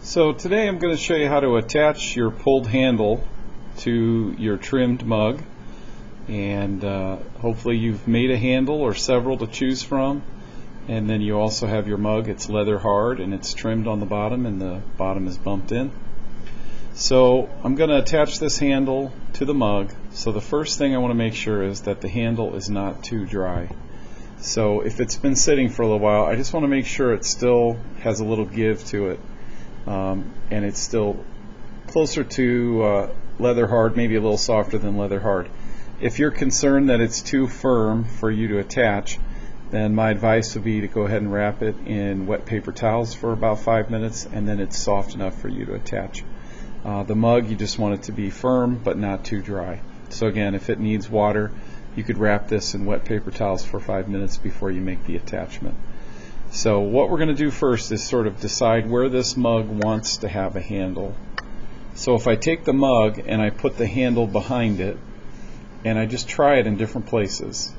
So today I'm going to show you how to attach your pulled handle to your trimmed mug, and hopefully you've made a handle or several to choose from, and then you also have your mug. It's leather hard and it's trimmed on the bottom and the bottom is bumped in. So I'm going to attach this handle to the mug. So the first thing I want to make sure is that the handle is not too dry. So if it's been sitting for a little while, I just want to make sure it still has a little give to it. And it's still closer to leather hard, maybe a little softer than leather hard. If you're concerned that it's too firm for you to attach, then my advice would be to go ahead and wrap it in wet paper towels for about 5 minutes, and then it's soft enough for you to attach. The mug, you just want it to be firm but not too dry. So again, if it needs water, you could wrap this in wet paper towels for 5 minutes before you make the attachment. So what we're going to do first is sort of decide where this mug wants to have a handle. So if I take the mug and I put the handle behind it, and I just try it in different places.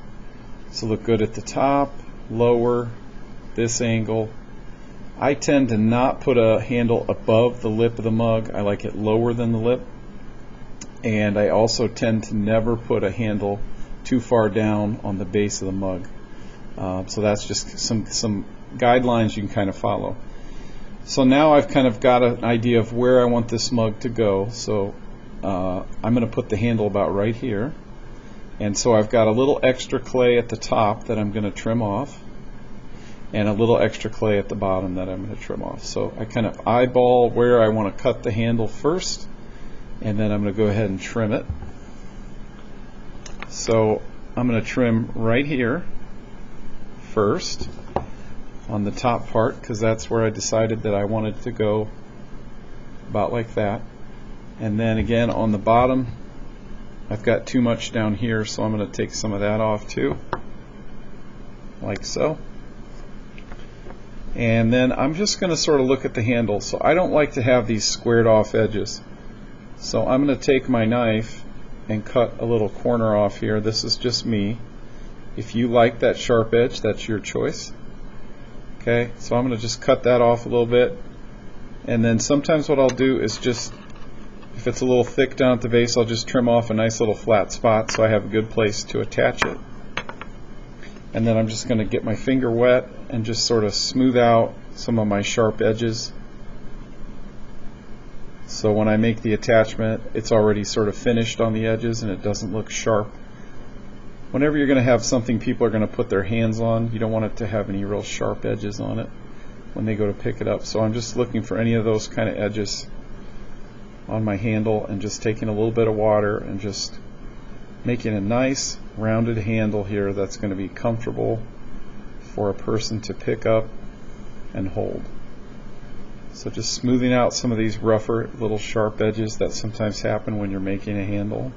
So look good at the top, lower, this angle. I tend to not put a handle above the lip of the mug. I like it lower than the lip. And I also tend to never put a handle too far down on the base of the mug. So that's just some guidelines you can kind of follow. So now I've kind of got an idea of where I want this mug to go. So I'm going to put the handle about right here. And so I've got a little extra clay at the top that I'm going to trim off, and a little extra clay at the bottom that I'm going to trim off. So I kind of eyeball where I want to cut the handle first, and then I'm going to go ahead and trim it. So I'm going to trim right here first on the top part, because that's where I decided that I wanted to go, about like that. And then again on the bottom, I've got too much down here, so I'm going to take some of that off too, like so. And then I'm just going to sort of look at the handle. So I don't like to have these squared off edges, so I'm going to take my knife and cut a little corner off here. This is just me. If you like that sharp edge, that's your choice. Okay, so I'm going to just cut that off a little bit, and then sometimes what I'll do is just, if it's a little thick down at the base, I'll just trim off a nice little flat spot so I have a good place to attach it. And then I'm just going to get my finger wet and just sort of smooth out some of my sharp edges. So when I make the attachment, it's already sort of finished on the edges and it doesn't look sharp. Whenever you're going to have something people are going to put their hands on, you don't want it to have any real sharp edges on it when they go to pick it up. So I'm just looking for any of those kind of edges on my handle, and just taking a little bit of water and just making a nice rounded handle here that's going to be comfortable for a person to pick up and hold. So just smoothing out some of these rougher little sharp edges that sometimes happen when you're making a handle,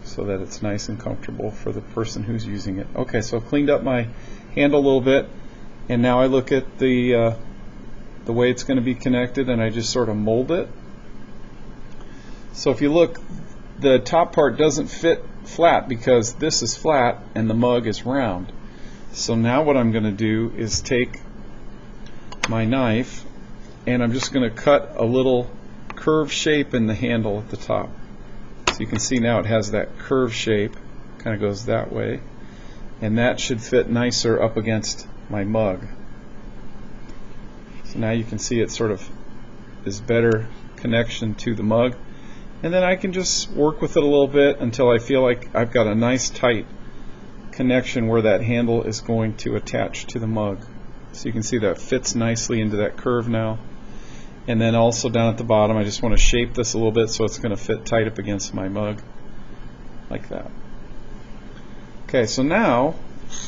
so that it's nice and comfortable for the person who's using it. Okay, so I've cleaned up my handle a little bit, and now I look at the way it's going to be connected, and I just sort of mold it. So if you look, the top part doesn't fit flat because this is flat and the mug is round. So now what I'm going to do is take my knife and I'm just going to cut a little curved shape in the handle at the top. So you can see now it has that curved shape, kind of goes that way, and that should fit nicer up against my mug. So now you can see it sort of is better connection to the mug, and then I can just work with it a little bit until I feel like I've got a nice tight connection where that handle is going to attach to the mug. So you can see that fits nicely into that curve now. And then also down at the bottom, I just want to shape this a little bit so it's going to fit tight up against my mug, like that. Okay, so now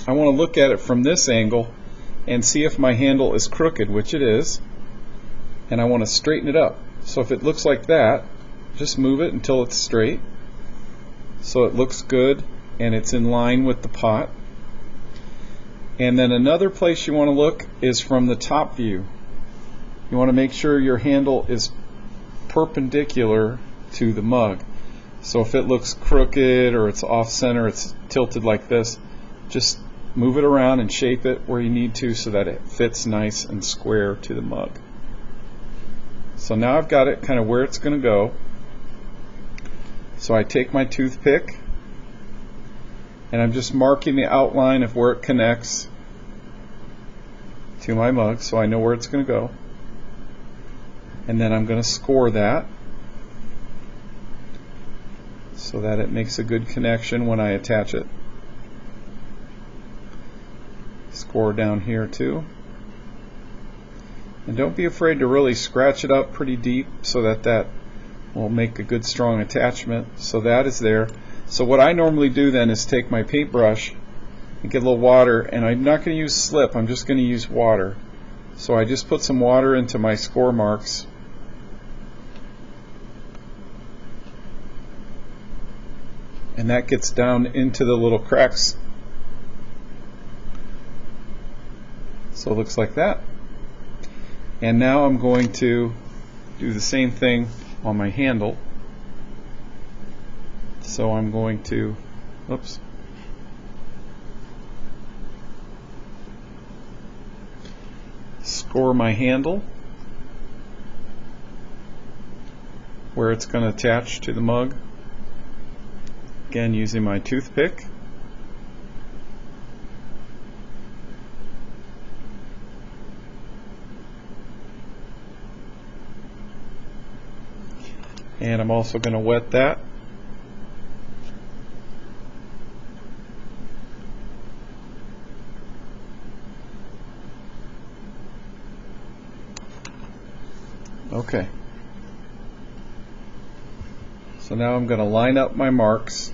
I want to look at it from this angle and see if my handle is crooked, which it is, and I want to straighten it up. So if it looks like that, just move it until it's straight so it looks good and it's in line with the pot. And then another place you want to look is from the top view. You want to make sure your handle is perpendicular to the mug. So if it looks crooked or it's off center, it's tilted like this, just move it around and shape it where you need to so that it fits nice and square to the mug. So now I've got it kind of where it's going to go. So I take my toothpick and I'm just marking the outline of where it connects to my mug so I know where it's going to go. And then I'm going to score that so that it makes a good connection when I attach it. Score down here too. And don't be afraid to really scratch it up pretty deep so that that will make a good strong attachment. So that is there. So what I normally do then is take my paintbrush and get a little water, and I'm not going to use slip, I'm just going to use water. So I just put some water into my score marks. And that gets down into the little cracks. So it looks like that. And now I'm going to do the same thing on my handle. So I'm going to, oops, score my handle where it's going to attach to the mug. Again, using my toothpick. And I'm also going to wet that. Okay. So now I'm going to line up my marks.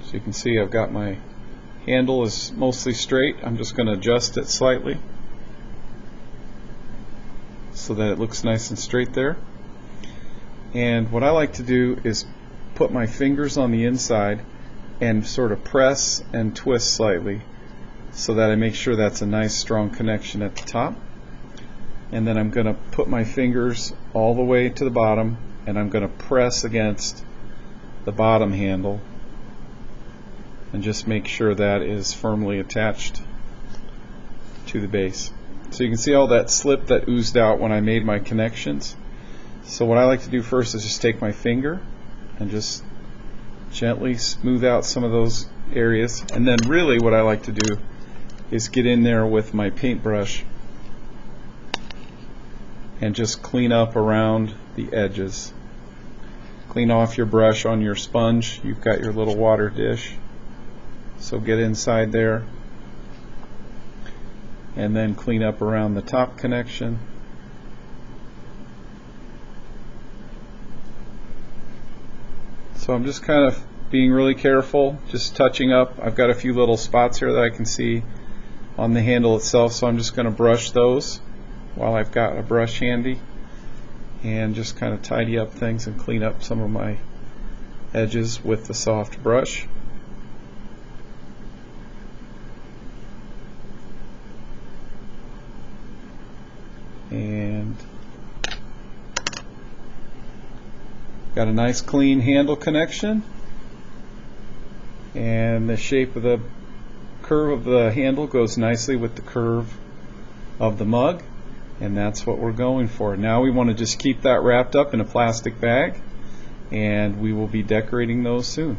So you can see I've got my handle is mostly straight. I'm just going to adjust it slightly so that it looks nice and straight there. And what I like to do is put my fingers on the inside and sort of press and twist slightly so that I make sure that's a nice strong connection at the top. And then I'm going to put my fingers all the way to the bottom and I'm going to press against the bottom handle and just make sure that is firmly attached to the base. So you can see all that slip that oozed out when I made my connections. So what I like to do first is just take my finger and just gently smooth out some of those areas, and then really what I like to do is get in there with my paintbrush and just clean up around the edges. Clean off your brush on your sponge. You've got your little water dish, so get inside there and then clean up around the top connection. So I'm just kind of being really careful, just touching up. I've got a few little spots here that I can see on the handle itself, so I'm just going to brush those while I've got a brush handy and just kind of tidy up things and clean up some of my edges with the soft brush. And got a nice clean handle connection, and the shape of the curve of the handle goes nicely with the curve of the mug, and that's what we're going for. Now we want to just keep that wrapped up in a plastic bag, and we will be decorating those soon.